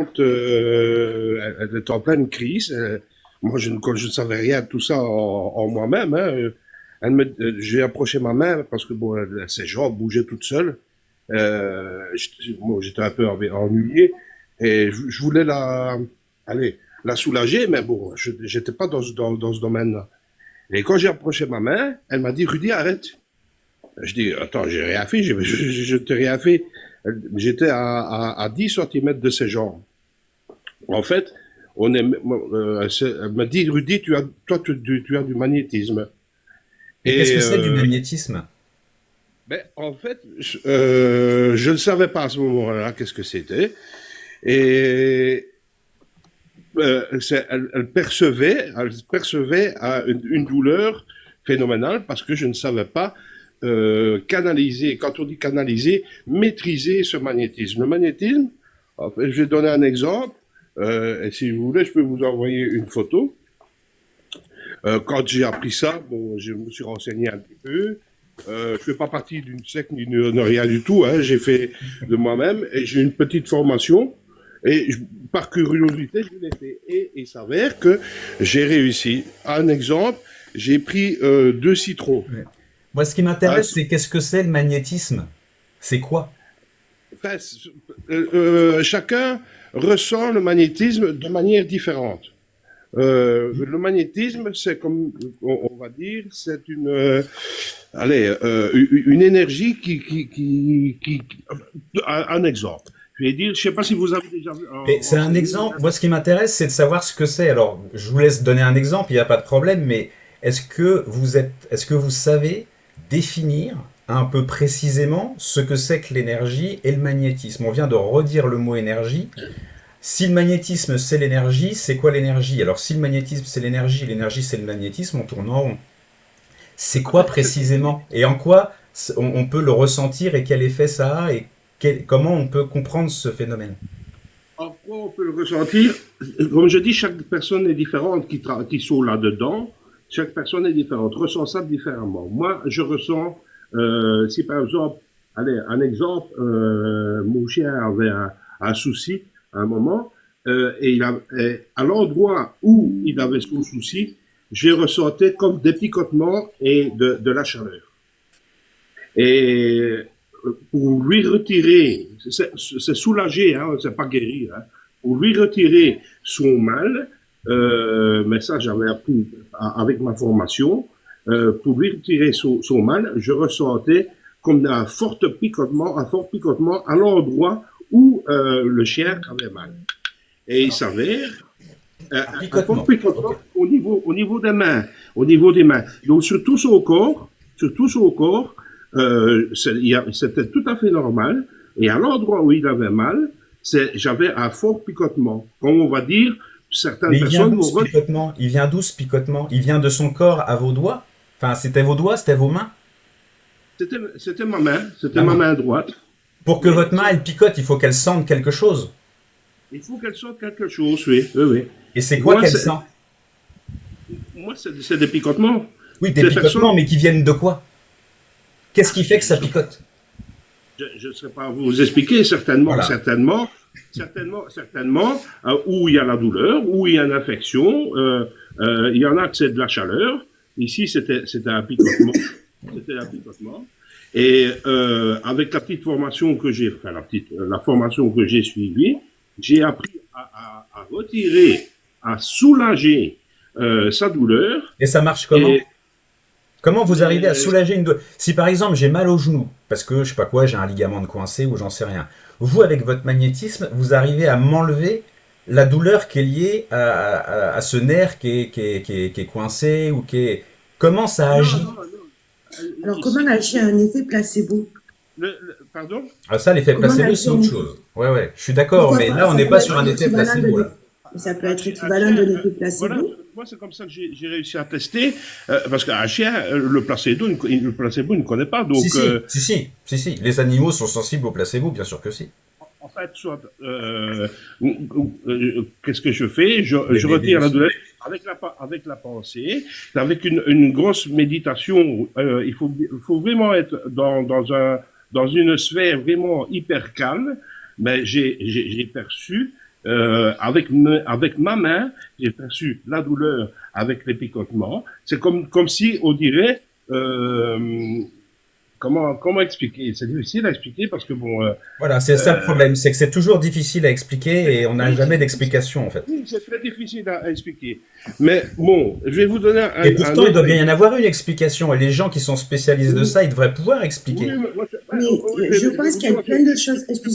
patiente, elle est en pleine crise. Moi, je ne savais rien de tout ça en moi-même. Hein. J'ai approché ma main parce que bon, ses jambes bougeaient toutes seules. Moi, j'étais un peu ennuyé et je voulais allez, la soulager, mais bon, je n'étais pas dans ce domaine-là. Et quand j'ai approché ma main, elle m'a dit, Rudy, arrête. Je dis, attends, j'ai rien fait, je t'ai rien fait. J'étais à 10 centimètres de ses jambes. En fait, elle m'a dit, Rudy, toi, tu as du magnétisme. Et qu'est-ce Et que c'est du magnétisme? en fait, je ne savais pas à ce moment-là qu'est-ce que c'était. Et elle percevait une douleur phénoménale parce que je ne savais pas canaliser, quand on dit canaliser, maîtriser ce magnétisme. Le magnétisme, en fait, je vais donner un exemple, et si vous voulez, je peux vous envoyer une photo. Quand j'ai appris ça, bon, je me suis renseigné un petit peu. Je fais pas partie d'une secte ni de rien du tout. Hein. J'ai fait de moi-même et j'ai une petite formation. Et par curiosité, je l'ai fait. Et il s'avère que j'ai réussi. Un exemple, j'ai pris 2 citrons. Ouais. Moi, ce qui Un- m'intéresse, c'est qu'est-ce que c'est le magnétisme? C'est quoi? enfin, chacun ressent le magnétisme de manière différente. Le magnétisme, c'est comme on va dire, c'est une énergie un exemple. Je vais dire, je sais pas si vous avez déjà Mais c'est un renseigné. exemple. Moi, ce qui m'intéresse, c'est de savoir ce que c'est. Alors, je vous laisse donner un exemple, il n'y a pas de problème, mais est-ce que vous savez définir un peu précisément ce que c'est que l'énergie et le magnétisme? On vient de redire le mot énergie. Si le magnétisme c'est l'énergie, c'est quoi l'énergie? Alors, si le magnétisme c'est l'énergie c'est le magnétisme, on tourne en rond. C'est En quoi fait, précisément? Et en quoi on peut le ressentir et quel effet ça a et comment on peut comprendre ce phénomène? en quoi on peut le ressentir? Comme je dis, chaque personne est différente qui sont là-dedans. Chaque personne est différente, ressent ça différemment. Moi, je ressens, si par exemple, allez, un exemple, mon chien avait un souci à un moment, et à l'endroit où il avait son souci, j'ai ressenti comme des picotements et de la chaleur. Et pour lui retirer, c'est soulager, hein, c'est pas guérir, hein, pour lui retirer son mal, mais ça j'avais appris avec ma formation, pour lui retirer son mal, je ressentais comme un fort picotement à l'endroit où le chien avait mal. Et il s'avère Un un fort picotement. Ok. picotement au niveau des mains, au niveau des mains. Donc sur tout son corps, c'était tout à fait normal. Et à l'endroit où il avait mal, j'avais un fort picotement. Comme on va dire, certaines Mais il vient personnes d'où vont ce picotement? Il vient d'où ce picotement? Il vient de son corps à vos doigts? Enfin, c'était vos doigts, c'était vos mains? c'était ma main, c'était La ma main. main droite. Pour que Oui, votre main elle picote, il faut qu'elle sente quelque chose. il faut qu'elle sorte quelque chose, oui, oui, oui. Et c'est quoi Moi, qu'elle c'est, sent? moi, c'est des picotements. Oui, des Des personnes, picotements, mais qui viennent de quoi? Qu'est-ce qui fait que ça picote? je ne saurais pas vous expliquer, certainement, Voilà. certainement, où il y a la douleur, où il y a une infection, il y en a que c'est de la chaleur. Ici, c'était un picotement. C'était un picotement. Et avec la petite formation que j'ai, enfin la formation que j'ai suivie, j'ai appris à retirer, à soulager sa douleur. Et ça marche comment? Et Comment vous arrivez à mais, soulager une douleur? Si par exemple j'ai mal au genou, parce que je sais pas quoi, j'ai un ligament de coincé ou j'en sais rien, vous avec votre magnétisme, vous arrivez à m'enlever la douleur qui est liée à ce nerf qui est coincé ou qui est... Comment ça non, agit? non, non. Alors, comment Ici, agit un effet placebo? pardon? Ah, ça, l'effet Comment placebo, c'est agit un autre effet? chose. Ouais, ouais, je suis d'accord, Pourquoi mais pas? là, on Ça n'est peut pas être sur un effet l'équivalent de placebo, là. ça peut être Un équivalent de chien, l'effet voilà, placebo. moi c'est comme ça que j'ai réussi à tester, parce qu'un chien, le placebo, il ne connaît pas, Si, donc si, si, si, si, si. Les animaux sont sensibles au placebo, bien sûr que si. en fait, qu'est-ce que je fais? Les Je bébés retire la aussi. douleur avec la pensée, avec une grosse méditation. Il faut vraiment être dans une sphère vraiment hyper calme. Mais j'ai perçu avec ma main, j'ai perçu la douleur avec les picotements. C'est comme si on dirait, comment expliquer? C'est difficile à expliquer parce que bon, Voilà, c'est ça le problème, c'est que c'est toujours difficile à expliquer et on n'a jamais d'explication en fait. oui, c'est très difficile à expliquer. Mais bon, je vais vous donner Et pourtant, il autre doit bien y en exemple. avoir une explication et les gens qui sont spécialisés de ça, ils devraient pouvoir Oui, expliquer. mais moi, Mais je je vais pense vous qu'il y a dire, plein de choses. Excusez